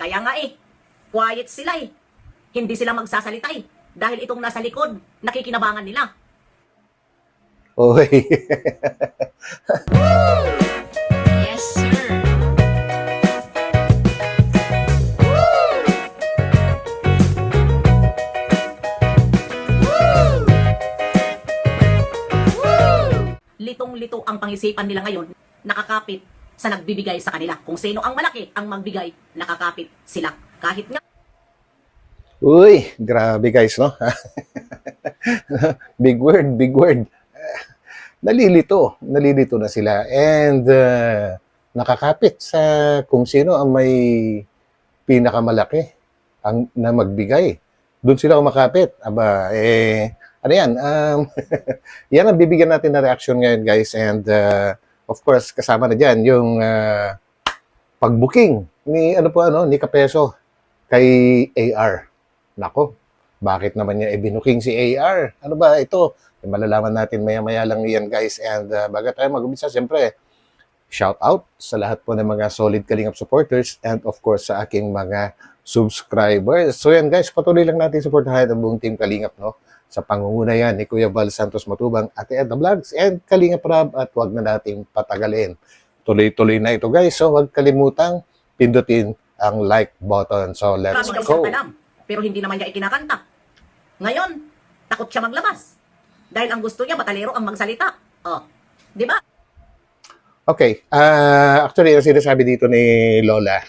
Kaya nga quiet sila Hindi sila magsasalita dahil itong nasa likod, nakikinabangan nila. Oy. Yes, sir. Litong-lito ang pangisipan nila ngayon, nakakapit sa nagbibigay sa kanila. Kung sino ang malaki ang magbigay, nakakapit sila. Kahit nga Uy, grabe guys, no? Big word, big word. Nalilito na sila and nakakapit sa kung sino ang may pinakamalaki na magbigay. Doon sila kumakapit. Aba, ano yan? Yan ang bibigyan natin na reaction ngayon guys and of course kasama na dyan yung pag-booking ni ni Kapeso kay AR. Nako, bakit naman niya ibinuking si AR? Ano ba ito? Malalaman natin maya-maya lang yan guys and bago tayo mag-umpisa, siyempre shout out sa lahat po ng mga solid Kalingap supporters and of course sa aking mga subscribers. So yan guys, patuloy lang natin suportahan ang buong team Kalingap, no? Sa pangunguna yan ni Kuya Val Santos Matubang, Ate Edna Vlogs and Kalingap Rab, at wag na nating patagalin. Tuloy-tuloy na ito guys, so wag kalimutang pindutin ang like button. So let's kami go. alam, pero hindi naman niya ikinakanta. Ngayon, takot siya maglabas. Dahil ang gusto niya, batalero ang magsalita. Di ba? Okay, actually, yung sinasabi dito ni Lola,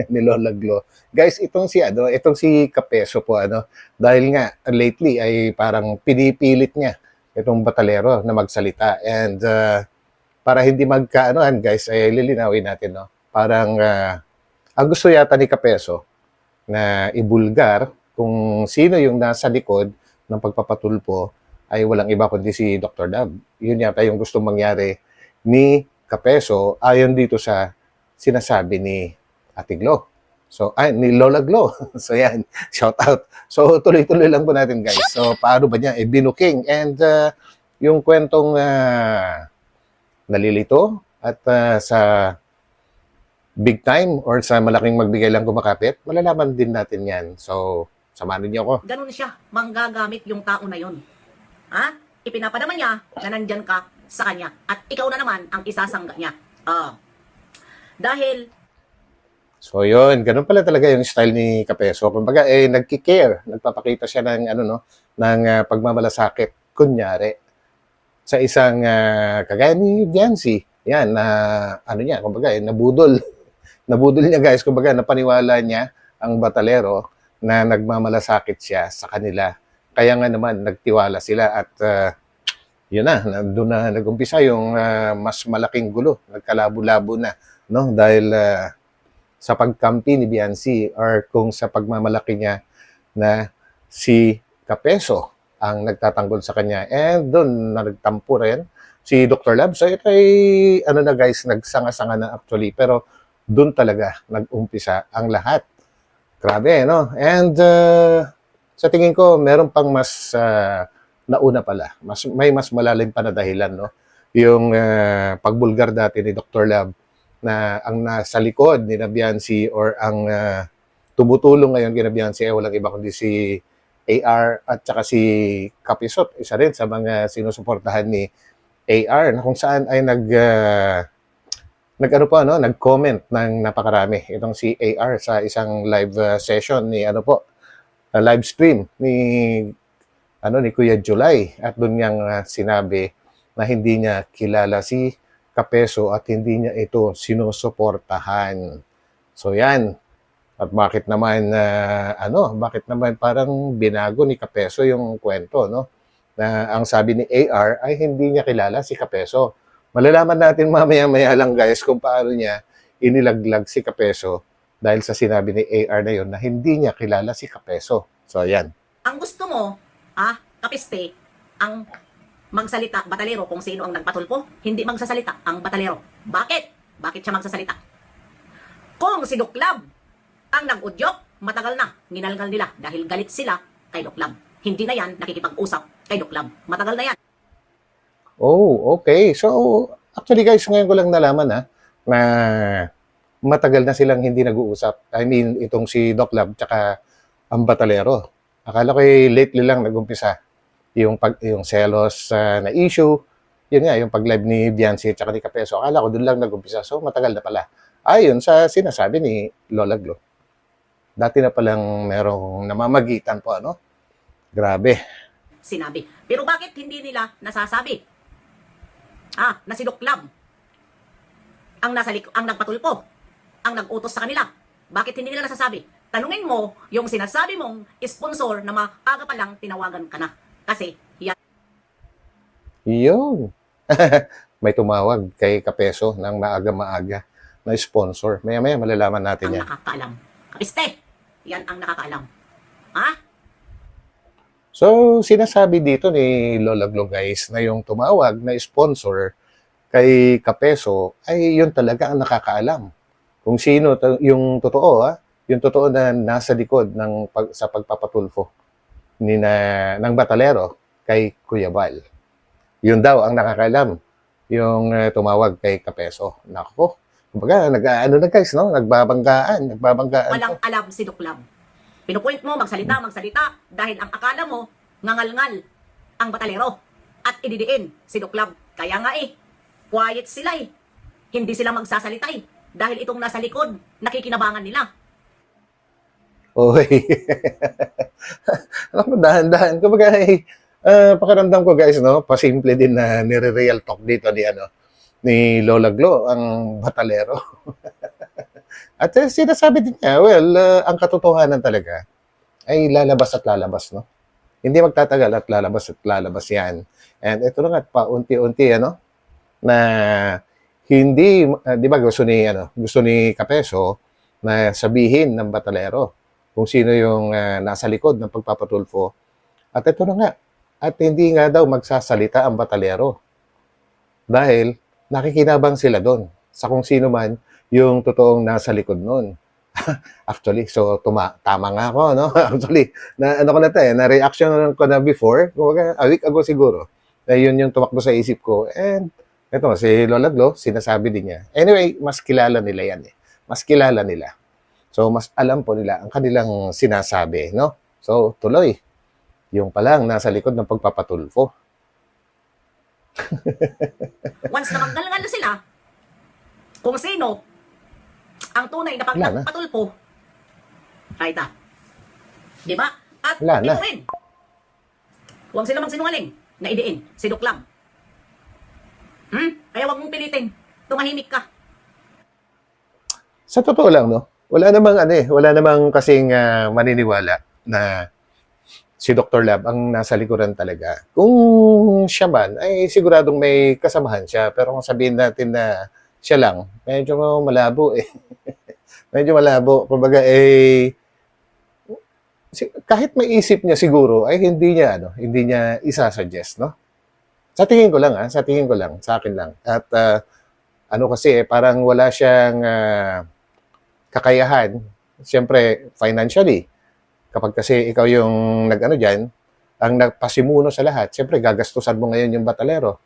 ni Lola Glo, guys, itong si Kapeso po, dahil nga, lately, ay parang pinipilit niya itong batalero na magsalita. And para hindi magkaanohan, guys, ay lilinawin natin, no? Parang, ang gusto yata ni Kapeso na ibulgar kung sino yung nasa likod ng pagpapatulpo ay walang iba kundi si Dr. Dab. Yun yata yung gustong mangyari ni Kapeso ayon dito sa sinasabi ni Ate Glo. So, ni Lola Glo. So, yan. Shout out. So, tuloy-tuloy lang po natin, guys. So, paano ba niya? Binuking. And yung kwentong nalilito at sa big time or sa malaking magbigay lang kumakapit, malalaman din natin yan. So, samahan niyo ako. Ganun siya, manggagamit yung tao na yon. Ipinapadama niya na nandyan ka sa kanya. At ikaw na naman ang isasangga niya. Dahil So yun, ganun pala talaga yung style ni Kapeso. Kumbaga nagki-care, nagpapakita siya ng ng pagmamalasakit kunyari sa isang kagaya ni Biancy. Yan niya, kumbaga nabudol. Nabudol niya guys, kumbaga napaniwala niya ang batalero na nagmamalasakit siya sa kanila. Kaya nga naman nagtiwala sila at yun doon na nag-umpisa yung mas malaking gulo, nagkalabo-labo na, no? Dahil sa pagkampi ni Biancy or kung sa pagmamalaki niya na si Kapeso ang nagtatanggol sa kanya. And doon nagtampo rin si Dr. Lab. So ito ay na guys, nagsanga-sanga na actually, pero doon talaga nag-umpisa ang lahat. Grabe, no? And sa tingin ko, meron pang mas nauna pala. May mas malalim pa na dahilan, no? Yung pagbulgar dati ni Dr. Lab na ang nasa likod ni Biancy or ang tumutulong ngayon kina Biancy ay walang iba kundi si AR at saka si Kapisot. Isa rin sa mga sinusuportahan ni AR na kung saan ay nag-comment ng napakarami itong si AR sa isang live session ni live stream ni Kuya July, at doon niyang sinabi na hindi niya kilala si Kapeso at hindi niya ito sinusuportahan. So yan. At bakit naman parang binago ni Kapeso yung kwento, no? Na ang sabi ni AR ay hindi niya kilala si Kapeso. Malalaman natin mamaya-maya lang guys kung paano niya inilaglag si Kapeso dahil sa sinabi ni AR na yun na hindi niya kilala si Kapeso. So yan. ang gusto mo, kapiste, ang magsalita, batalero, kung sino ang nagpatulpo, hindi magsasalita ang batalero. Bakit? Bakit siya magsasalita? Kung si Duklab ang nag-udyok, matagal na, ninalgal nila dahil galit sila kay Duklab. Hindi na yan nakikipag-usap kay Duklab. Matagal na yan. Oh, okay. So, actually guys, ngayon ko lang nalaman na matagal na silang hindi nag-uusap. I mean, itong si Doc Lab tsaka ang Batalero. Akala ko lately lang nag-umpisa yung selos na issue. Yun nga, yung pag-live ni Bianci tsaka ni Kapeso. Akala ko doon lang nag-umpisa. So, matagal na pala. Ayon sa sinasabi ni Lola Glo. Dati na palang merong namamagitan po, ano? Grabe. sinabi. Pero bakit hindi nila nasasabi? Na si Doc Lab ang ang nagpatulpo, ang nag-utos sa kanila. Bakit hindi nila nasasabi? Tanungin mo yung sinasabi mong sponsor na maaga pa lang tinawagan ka na. Kasi yan Yun. May tumawag kay Kapeso ng maaga-maaga na sponsor. Maya-maya malalaman natin ang yan. nakakaalam. Kapiste, yan ang nakakaalam. Ha? So, sinasabi dito ni Lola Glo guys na yung tumawag na sponsor kay Kapeso ay yun talaga ang nakakaalam. Kung sino yung totoo, yung totoo na nasa likod sa pagpapatulfo ng Batalero kay Kuya Val. Yun daw ang nakakaalam, yung tumawag kay Kapeso. Nako, kumbaga, ano na guys, no? Nagbabanggaan. Walang alam si Doc Lab. Pinupoint mo, magsalita dahil ang akala mo, ngangal-ngal ang Batalero at ididiin si Doc Lab. Kaya nga quiet sila Hindi sila magsasalita dahil itong nasa likod, nakikinabangan nila. Oy. Alam mo, dahan-dahan. Kumbaga, pakiramdam ko guys, no? Pasimple din na nire-real talk dito ni Lola Glo, ang Batalero. At sinasabi din niya, well, ang katotohanan talaga ay lalabas at lalabas, no? Hindi magtatagal at lalabas yan. And ito na nga, paunti-unti, na hindi, di ba gusto ni Kapeso na sabihin ng Batalero kung sino yung nasa likod ng pagpapatulfo. At ito na nga, at hindi nga daw magsasalita ang Batalero. Dahil nakikinabang sila doon sa kung sino man yung totoong nasa likod nun. Actually, so tama nga ako, no? Actually, na reaction ko na before, a week ago siguro, na yun yung tumakbo sa isip ko. And ito, si Lola Glo, sinasabi din niya. Anyway, mas kilala nila yan Mas kilala nila. So, mas alam po nila ang kanilang sinasabi, no? So, tuloy. Yung palang nasa likod ng pagpapatulfo. Once na magdalngal na sila, kung sino ang tunay na Wala na. pagpapatulpo, kahit di ba? At Wala na. ito rin. Huwag sila magsinungaling na idiin si Doc Lab. Kaya huwag mong pilitin. Tumahimik ka. Sa totoo lang, no? Wala namang kasing maniniwala na si Dr. Lab ang nasa likuran talaga. Kung siya man, ay siguradong may kasamahan siya. Pero kung sabihin natin na siya lang, medyo malabo Medyo malabo. Kumbaga, kahit may isip niya siguro, ay hindi niya isasuggest, no? Sa tingin ko lang, sa akin lang. At kasi, parang wala siyang kakayahan, siyempre, financially. Kapag kasi ikaw yung dyan, ang nagpasimuno sa lahat, siyempre, gagastusan mo ngayon yung Batalero.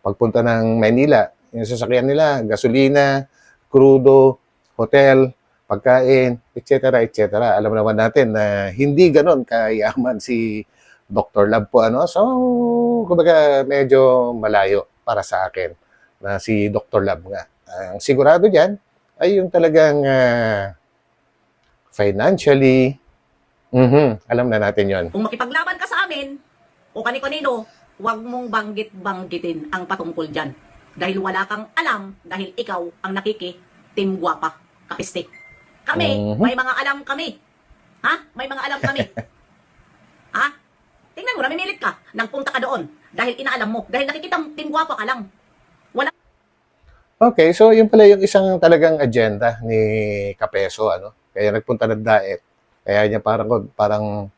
Pagpunta ng Maynila, yung sasakyan nila, gasolina, crudo, hotel, pagkain, etc., etc. Alam naman natin na hindi ganon kayaman si Dr. Lab po. So, kumbaga, medyo malayo para sa akin na si Dr. Lab nga. Ang sigurado dyan ay yung talagang financially, alam na natin yon. Kung makipaglaban ka sa amin, o kanino, huwag mong banggitin ang patungkol dyan. Dahil wala kang alam, dahil ikaw ang nakiki-team guwapa, kapiste. Kami, may mga alam kami. May mga alam kami. Tingnan mo, namimilit ka, nang punta ka doon, dahil inaalam mo, dahil nakikita team guwapa ka lang. Okay, so yun pala yung isang talagang agenda ni Kapeso, Kaya nagpunta ng Daet. Kaya niya parang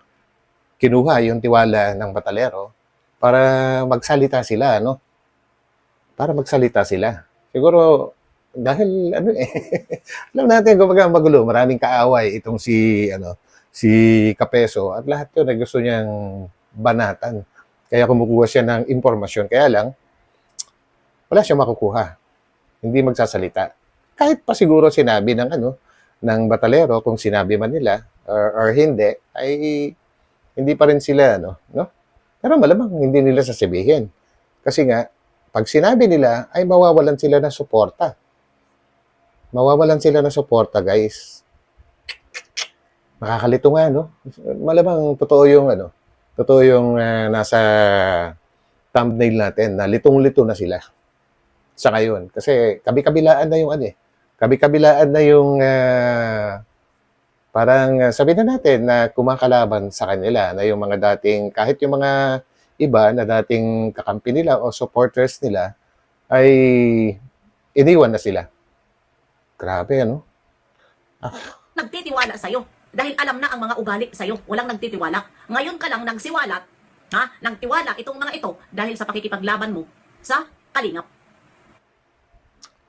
kinuha yung tiwala ng Batalero para magsalita sila, Para magsalita sila. Siguro, dahil, alam natin, kumbaga magulo, maraming kaaway itong si Kapeso at lahat yun ay gusto niyang banatan. Kaya kumukuha siya ng impormasyon. Kaya lang, wala siyang makukuha. Hindi magsasalita. kahit pa siguro sinabi ng ng batalero, kung sinabi man nila or hindi, ay hindi pa rin sila no? Pero malamang hindi nila sasabihin. Kasi nga, pag sinabi nila, ay mawawalan sila ng suporta. Mawawalan sila ng suporta, guys. Nakakalito nga, no? Malamang totoo yung totoo yung nasa thumbnail natin na litong-lito na sila sa ngayon. Kasi kabi-kabilaan na yung kabi-kabilaan na yung parang sabihin na natin na kumakalaban sa kanila na yung mga dating, kahit yung mga iba na dating kakampi nila o supporters nila ay iniwan na sila. Grabe, Nagtitiwala sa'yo. Dahil alam na ang mga ugali sa'yo. Walang nagtitiwala. Ngayon ka lang nagsiwalat, nagtiwala itong mga ito dahil sa pakikipaglaban mo sa Kalingap.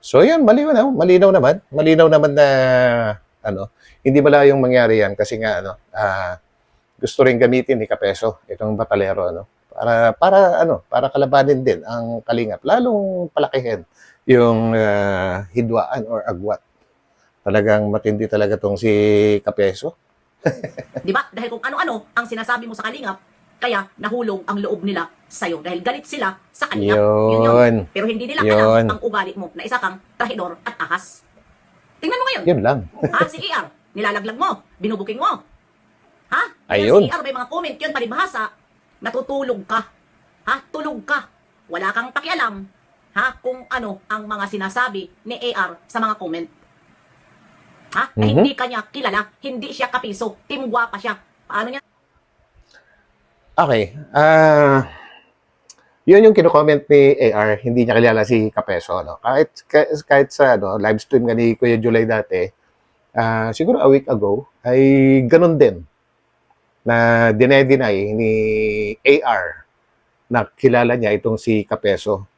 So yun, malinaw naman. Malinaw naman na hindi malayong mangyari yan kasi nga gusto rin gamitin ni Kapeso itong batalero para kalabanin din ang Kalingap, lalong palakihin yung hidwaan or agwat. Talagang matindi talaga tong si Kapeso. Di ba? Dahil kung ano-ano ang sinasabi mo sa Kalingap, kaya nahulog ang loob nila sa'yo. Dahil galit sila sa Kalingap. Yun. Pero hindi nila alam ang ugali mo na isa kang trahidor at ahas. Tingnan mo ngayon. Yun lang. Si ER, nilalaglag mo, binubuking mo. Ayun. Si ER, may mga comment yun, palibhasa, natutulog ka. Tulog ka. Wala kang pakialam kung ano ang mga sinasabi ni AR sa mga comment. Na hindi kanya kilala, hindi siya kapiso, team guwapa siya. Paano niya? Okay. Yun yung kino-comment ni AR, hindi niya kilala si Kapeso. Kahit sa live stream nga ni Kuya July dati, siguro a week ago, ay ganun din na deny ni AR na kilala niya itong si Kapeso.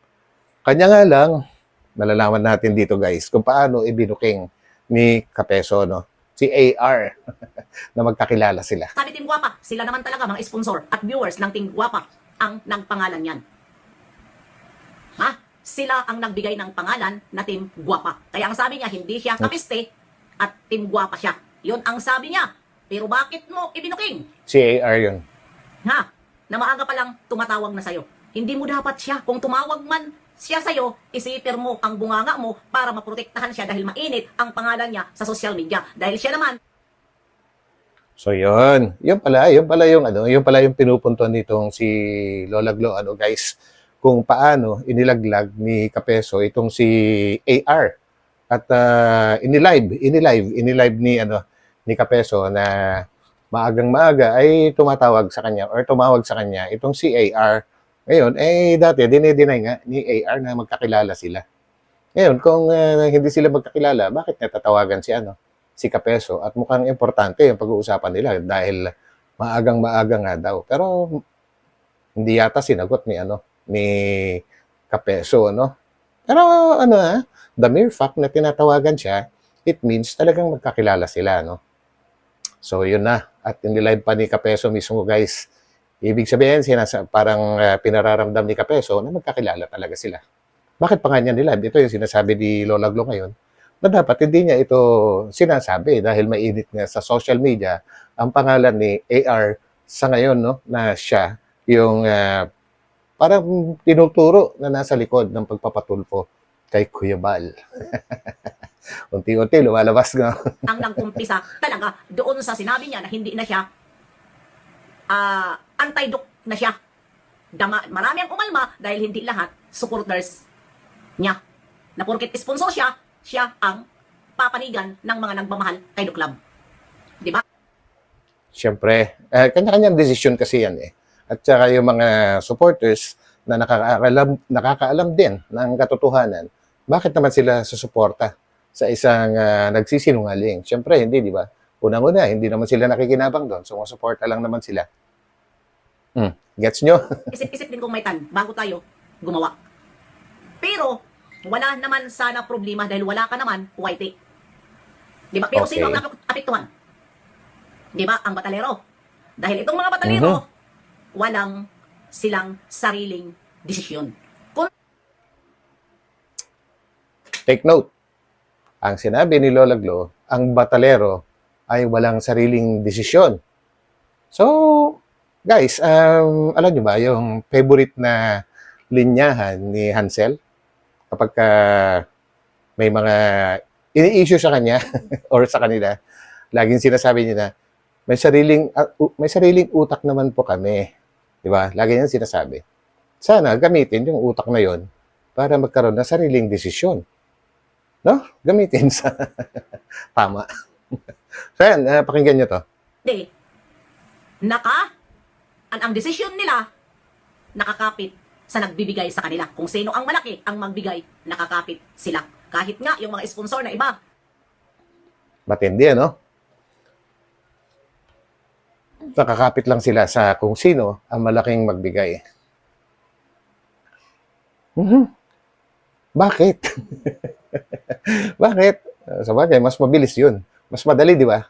Kanya nga lang, malalaman natin dito guys, kung paano ibinuking ni Kapeso, si AR, na magkakilala sila. Sabi Team Guwapa, sila naman talaga mga sponsor at viewers ng Team Guwapa ang nagpangalan yan. Sila ang nagbigay ng pangalan na Team Guwapa. Kaya ang sabi niya, hindi siya kapiste at Team Guwapa siya. Yun ang sabi niya. Pero bakit mo ibinuking? Si AR yun. Na maaga pa lang tumatawag na sa'yo. Hindi mo dapat siya. Kung tumawag man siya sa'yo, isipir mo ang bunganga mo para maprotektahan siya dahil mainit ang pangalan niya sa social media. Dahil siya naman. So yun. Yun pala yung pinupunto nitong si Lola Glo, guys, kung paano inilaglag ni Kapeso itong si AR. At inilive ni Kapeso na maagang-maaga ay tumawag sa kanya itong si AR. Ngayon, dati dinedeny nga ni AR na magkakilala sila. Ngayon, kung hindi sila magkakilala, bakit natatawagan si Kapeso? At mukhang importante yung pag-uusapan nila dahil maagang-maaga nga daw. Pero hindi yata sinagot ni Kapeso, Pero the mere fact na tinatawagan siya, it means talagang magkakilala sila, So yun na. At inilive pa ni Kapeso mismo, guys. Ibig sabihin, parang pinararamdam ni Kapeso na magkakilala talaga sila. Bakit pa nga niya nilive? Ito yung sinasabi ni Lola Glo ngayon, na dapat hindi niya ito sinasabi dahil mainit nga sa social media ang pangalan ni AR sa ngayon, na siya yung parang tinuturo na nasa likod ng pagpapatulpo kay Kuya Bal. Unti-unti lumalabas nga. Ang nagkumpisa talaga doon sa sinabi niya na hindi na siya anti-duk na siya. Marami ang umalma dahil hindi lahat supporters niya. Na porket sponsor siya ang papanigan ng mga nagmamahal kay Duklab. Di ba? Siyempre, kanya-kanyang desisyon kasi yan At saka yung mga supporters na nakakaalam din ng katotohanan, bakit naman sila susuporta sa isang nagsisinungaling? Siyempre, hindi, di ba? Unang-una, hindi naman sila nakikinabang doon. Sumusuporta lang naman sila. Gets nyo? Isip-isip din kung may tan bago tayo gumawa. Pero, wala naman sana problema dahil wala ka naman whitey. Di ba? Pero Okay. sino ang apektuhan? Di ba? Ang batalero. Dahil itong mga batalero, walang silang sariling desisyon. Take note. Ang sinabi ni Lola Glo, ang batalero ay walang sariling desisyon. So, guys, alam nyo ba yung favorite na linyahan ni Hansel? Kapag may mga ini-issue sa kanya or sa kanila, laging sinasabi niya na, may sariling utak naman po kami. Di ba? Lagi niyan sinasabi. Sana gamitin yung utak na yon para magkaroon ng sariling desisyon. No? Gamitin sa tama. So yan, pakinggan nyo to. Hindi. Ang desisyon nila, nakakapit sa nagbibigay sa kanila. Kung sino ang malaki ang magbigay, nakakapit sila. Kahit nga yung mga sponsor na iba, Matindi, ano? Nakakapit lang sila sa kung sino ang malaking magbigay. Bakit? Bakit? Sa bagay, mas mabilis yun. Mas madali, di ba?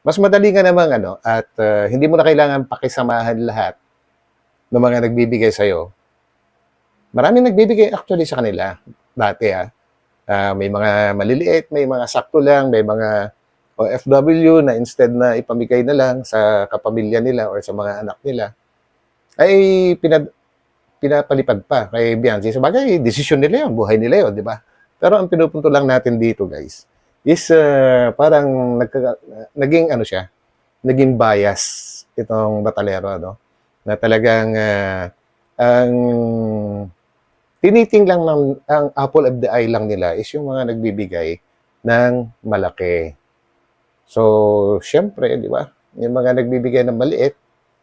Mas madali nga namang at hindi mo na kailangan pakisamahan lahat ng mga nagbibigay sa'yo. Maraming nagbibigay actually sa kanila dati, may mga maliliit, may mga sakto lang, may mga OFW na instead na ipamigay na lang sa kapamilya nila or sa mga anak nila, ay pinapalipad pa kay Bianchi. Sa bagay, desisyon nila yun, buhay nila yun, di ba? Pero ang pinupunto lang natin dito, guys, is parang naging naging bias itong batalero, na talagang ang tiniting lang ang apple of the eye lang nila is yung mga nagbibigay ng malaki. So, syempre, di ba? Yung mga nagbibigay ng maliit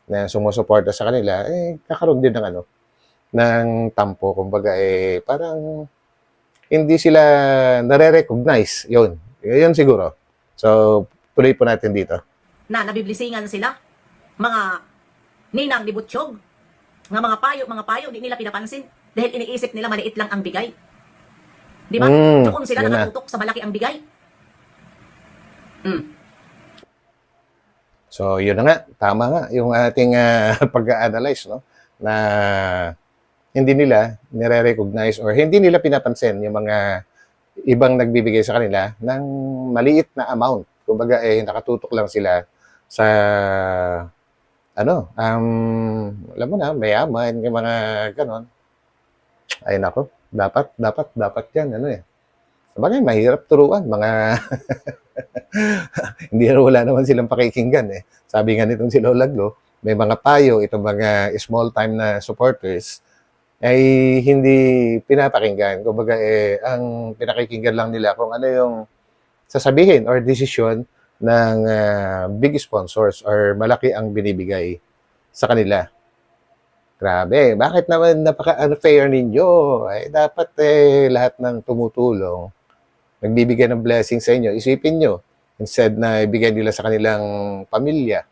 na sumusuporta sa kanila, kakaroon din ng ng tampo. Kumbaga, parang hindi sila nare-recognize. Yun siguro. So, tuloy po natin dito. na nabiblisingan sila, mga ninang ni Butchog, mga payo, di nila pinapansin. Dahil iniisip nila maliit lang ang bigay. Di ba? Doon sila yun na. nakatutok sa malaki ang bigay. So, yun na nga. Tama nga yung ating pag-analyze, no? Na hindi nila nire-recognize or hindi nila pinapansin yung mga ibang nagbibigay sa kanila ng maliit na amount. Kumbaga, nakatutok lang sila sa alam mo na, mayaman, yung mga ganon. Ay, nako. Dapat yan, Sabagay, mahirap turuan, mga hindi wala naman silang pakikinggan Sabi nga nitong si Lola Glo, may mga payo, itong mga small time na supporters ay hindi pinapakinggan. Kumbaga ang pinakikinggan lang nila kung ano yung sasabihin or desisyon ng big sponsors or malaki ang binibigay sa kanila. Grabe, bakit naman napaka-unfair ninyo? Dapat lahat ng tumutulong nagbibigay ng blessing sa inyo, isipin nyo, instead na ibigay nila sa kanilang pamilya,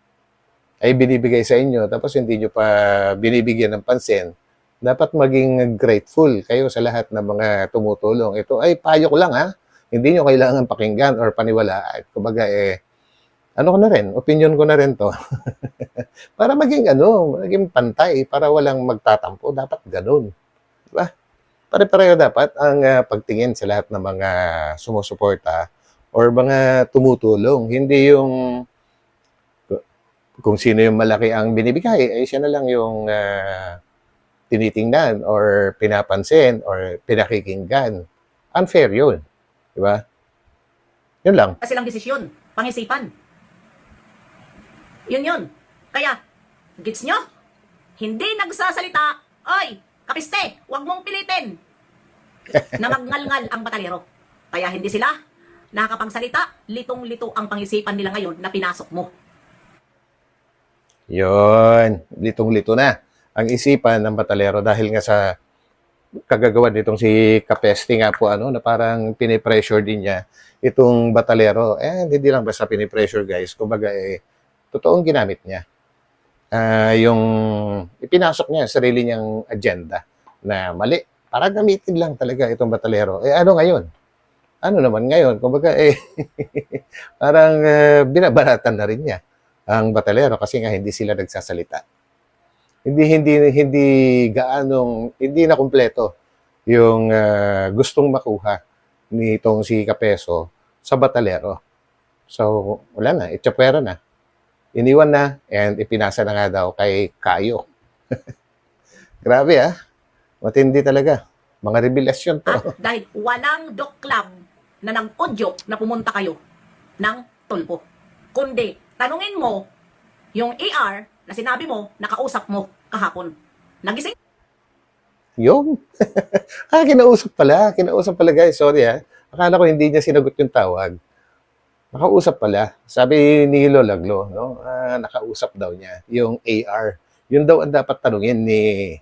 ay binibigay sa inyo, tapos hindi nyo pa binibigyan ng pansin, dapat maging grateful kayo sa lahat ng mga tumutulong. Ito ay payo ko lang, Hindi nyo kailangan pakinggan or paniwalaan. Kumbaga, opinion ko na rin to. Para maging pantay, para walang magtatampo, dapat ganun. Diba? Pare-pareho dapat ang pagtingin sa lahat ng mga sumusuporta or mga tumutulong. Hindi yung kung sino yung malaki ang binibigay, ay siya na lang yung tinitingnan or pinapansin or pinakikinggan. Unfair yun. Diba? Yun lang. Silang desisyon, pangisipan. Yun. Kaya, gets nyo? Hindi nagsasalita, oy, kapiste, huwag mong pilitin na magngalngal ang batalero. Kaya hindi sila nakakapagsalita, litong-lito ang pangisipan nila ngayon na pinasok mo. Yun, litong-lito na ang isipan ng batalero dahil nga sa kagagawa nitong si Kapeste nga po na parang pinipressure din niya itong batalero. Hindi lang basta pinipressure, guys. Kumbaga totoong ginamit niya. Yung ipinasok niya sarili niyang agenda na mali. Para gamitin lang talaga itong batalero. Ano ngayon? Ano naman ngayon? Kumbaga parang binabaratan na rin niya ang batalero kasi nga hindi sila nagsasalita. Hindi na kumpleto yung gustong makuha nitong si Kapeso sa Batalero. So, wala na, itsapwera na. Iniwan na, and ipinasa na nga daw kay Kayo. Grabe matindi talaga. Mga revelasyon to. Dahil walang doc club na nag-audio na pumunta kayo ng tulpo. Kundi, tanungin mo yung AR na sinabi mo, nakausap mo kahapon. Nagising? Yung. Kinausap pala. Kinausap pala, guys. Sorry Akala ko hindi niya sinagot yung tawag. Nakausap pala. Sabi ni Lola Glo, no? Nakausap daw niya yung AR. Yun daw ang dapat tanungin ni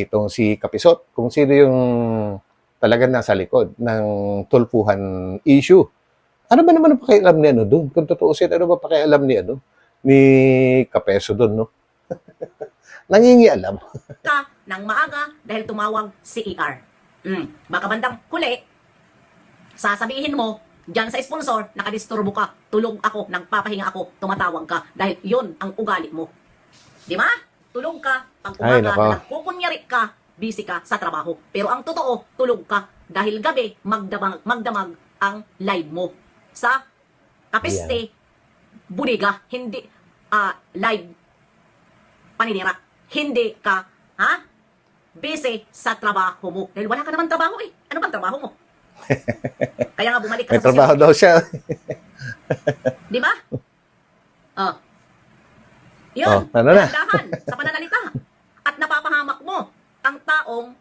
itong si Kapisot, kung sino yung talagang nasa likod ng tulpuhan issue. Ano ba naman ang pakialam ni doon? Kung tutuusin, ano ba pakialam ni Kapeso doon, no? Nangingialam. Ka ng maaga dahil tumawag si AR. Baka bandang huli, sasabihin mo, dyan sa sponsor, nakadisturbo ka, tulog ako, nagpapahinga ako, tumatawag ka, dahil yun ang ugali mo. Di ba? Tulog ka, pag Ay, umaga, nako. nagkukunyari ka, busy ka sa trabaho. Pero ang totoo, tulog ka, dahil gabi, magdamag ang live mo. Sa Kapiste, Budiga, hindi, live paninira. Hindi ka, busy sa trabaho mo. Dahil wala ka naman trabaho Ano bang trabaho mo? Kaya nga bumalik ka May sa trabaho daw siya. Di ba? Yun, ano na? dahan sa pananalita. At napapahamak mo ang taong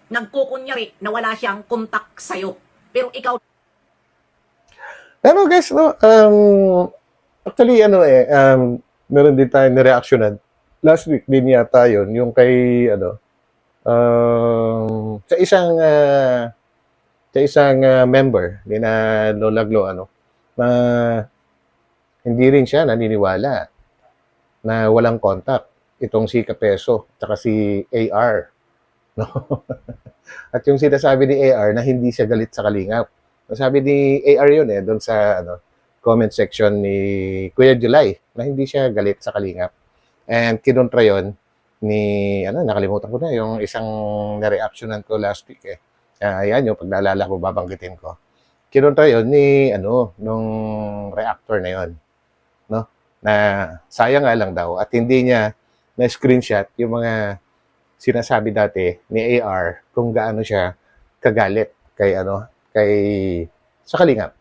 nagkukunyari na wala siyang kontak sa'yo. Pero ikaw, Pero guys, no, actually, meron din tayo na-reactionan. Last week din yata yun, yung kay, sa isang member ni na Lola Glo, na hindi rin siya naniniwala na walang contact itong si Kapeso at si AR. No? At yung sinasabi ni AR na hindi siya galit sa Kalingap. Sabi ni AR yun doon sa comment section ni Kuya July na hindi siya galit sa Kalingap. And kinontra yun ni, nakalimutan ko na, yung isang na-reactionan ko last week ayan yung pag naalala ko, babanggitin ko. Kinontra yun ni, nung reactor na yun. No? Na sayang nga lang daw at hindi niya na-screenshot yung mga sinasabi dati ni AR kung gaano siya kagalit kay sa Kalingap.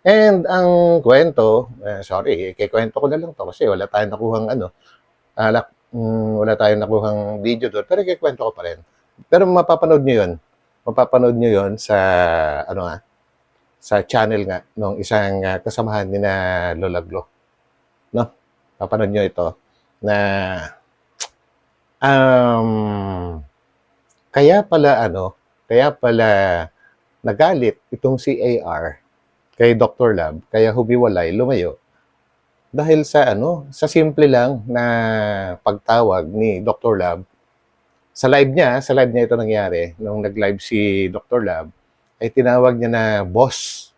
And ang kwento, sorry, kwento ko na lang to kasi wala tayong nakuhang wala tayong nakuhang video doon, pero kwento ko pa rin. Pero mapapanood niyo 'yon. Mapapanood niyo 'yon sa sa channel nga ng isang kasamahan ni na Lola Glo. No? Papanood niyo ito na kaya pala nagalit itong si AR kay Dr. Lab, kaya humiwalay, lumayo. Dahil sa sa simple lang na pagtawag ni Dr. Lab, sa live niya ito nangyari, nung nag-live si Dr. Lab, ay tinawag niya na boss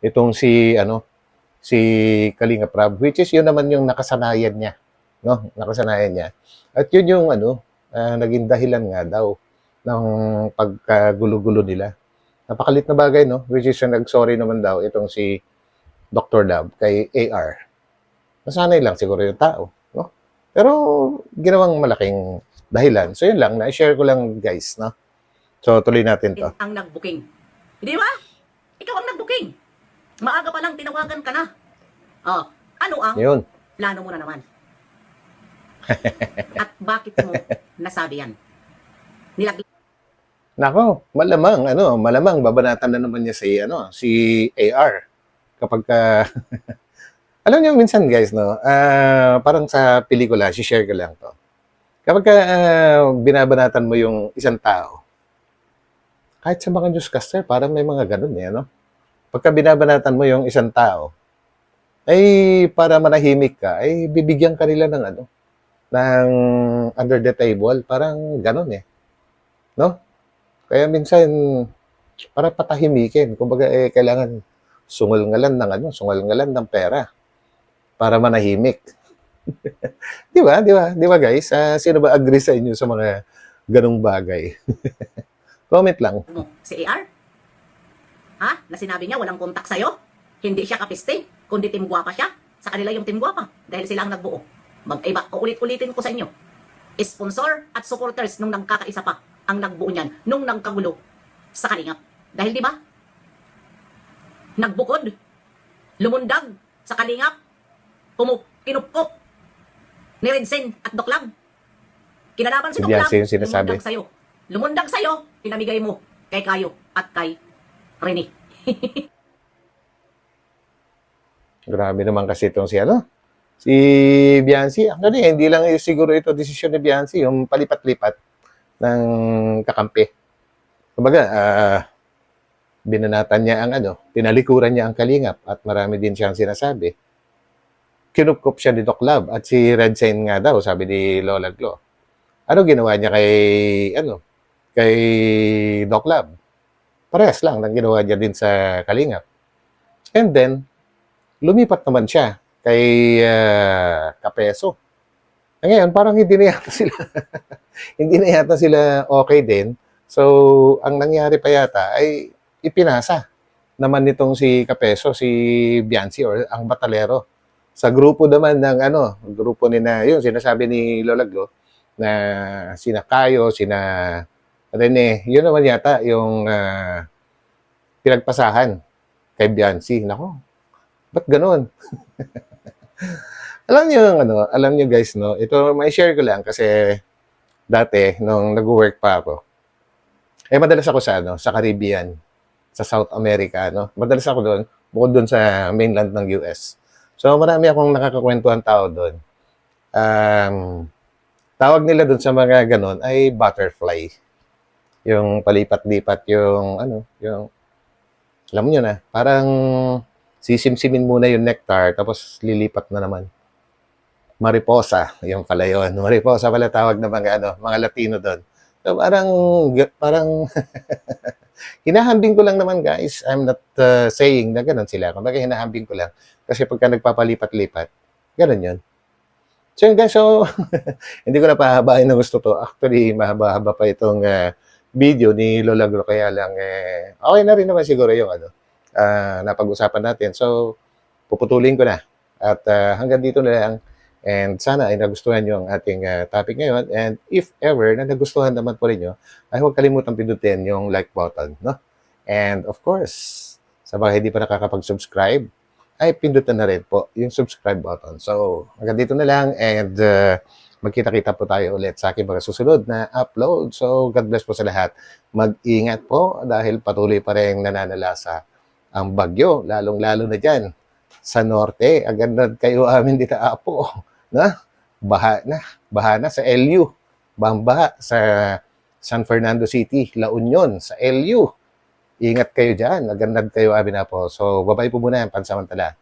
itong si Kalinga Prab, which is yun naman yung nakasanayan niya, no? Nakasanayan niya. At yun yung naging dahilan nga daw ng pagkagulo-gulo nila. Napakalit na bagay, no? Which is nag-sorry naman daw itong si Dr. Lab kay AR. Nasanay lang siguro yung tao, no? Pero ginawang malaking dahilan. So yun lang, na-share ko lang guys, no? So tuloy natin to. ang nag-booking. Di ba? Ikaw ang nag-booking. Maaga pa lang tinawagan ka na. Ano ang Yun. plano mo na naman? At bakit mo nasabi yan? Nako, malamang babanatan na naman niya si AR. Kapag alam niyo minsan guys, no, parang sa pelikula, share ko lang to. Kapag binabanatan mo yung isang tao, kahit sa mga newscaster, parang may mga ganun no? Pagka binabanatan mo yung isang tao, ay para manahimik ka, ay bibigyan ka nila ng ng under the table, parang ganun no? Kaya minsan, para patahimikin, kumbaga kailangan sungal-ngalan ng pera para manahimik. Di ba? Di ba guys? Sino ba agree sa inyo sa mga ganung bagay? Comment lang. Si AR? Ha? Na sinabi niya walang kontak sa'yo? Hindi siya kapiste, kundi Team Guwapa siya. Sa kanila yung Team Guwapa dahil sila ang nagbuo. Mag-iba, ulit-ulitin ko sa inyo. Sponsor at supporters nung nagkakaisa pa ang nagbuo niyan, nung nagkagulo sa Kalingap. Dahil di ba? Nagbukod, lumundag sa Kalingap, kinupkop ni Redsen at Doklab. Kinalaban si Si Doklab, Biancy yung sinasabi. lumundag sa'yo. Lumundag sa'yo, pinamigay mo kay Kayo at kay Rene. Grabe naman kasi itong si Biancy. Actually, hindi lang siguro ito desisyon ni Biancy, yung palipat-lipat ng kakampi. Kumbaga, binanatan niya tinalikuran niya ang Kalingap at marami din siyang sinasabi. Kinupkop siya ni Doc Love at si Red Sign nga daw, sabi ni Lola Glo. Ano ginawa niya kay Doc Love? Parehas lang ng ginawa niya din sa Kalingap. And then, lumipat naman siya kay Kapeso. Ngayon, parang hindi na yata sila hindi na yata sila okay din. So, ang nangyari pa yata ay ipinasa naman nitong si Kapeso, si Biancy or ang Batalero. Sa grupo naman ng grupo ni yun, sinasabi ni Lola Glo na sina Kayo, sina Rene, yun naman yata yung pinagpasahan kay Biancy. Nako, ba't ganun? Alam niyo guys, no, ito may share ko lang kasi dati nung nag-work pa ako. Madalas ako sa Caribbean, sa South America, no. Madalas ako doon, bukod doon sa mainland ng US. So marami akong nakakakwentuhan tao doon. Tawag nila doon sa mga ganon ay butterfly. Yung palipat-lipat yung alam niyo na, parang sisimsimin muna yung nectar tapos lilipat na naman. Mariposa, yung pala yun. Mariposa pala tawag ng mga Latino doon. So parang hinahambing ko lang naman guys. I'm not saying na ganun sila. Kumbaga hinahambing ko lang. Kasi pagka nagpapalipat-lipat, ganun yun. So yun guys, so hindi ko na pahabain na gusto to. Actually, mahaba-haba pa itong video ni Lola Glo. Kaya lang, okay na rin naman siguro yung napag-usapan natin. So, puputulin ko na. At hanggang dito na lang. And sana ay nagustuhan nyo ang ating topic ngayon. And if ever na nagustuhan naman po rin nyo, ay huwag kalimutang pindutin yung like button. No? And of course, sa mga hindi pa nakakapag-subscribe, ay pindutin na rin po yung subscribe button. So, hanggang dito na lang. And magkita-kita po tayo ulit sa aking mga susunod na upload. So, God bless po sa lahat. Mag-ingat po dahil patuloy pa rin nananalasa ang bagyo. Lalong-lalo na dyan sa norte. Agad kayo amin dito Apo. Na? Baha na sa LU. Baha sa San Fernando City, La Union, sa LU. Ingat kayo dyan. Agad kayo amin Apo. So, babay po muna pansamantala.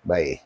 Bye.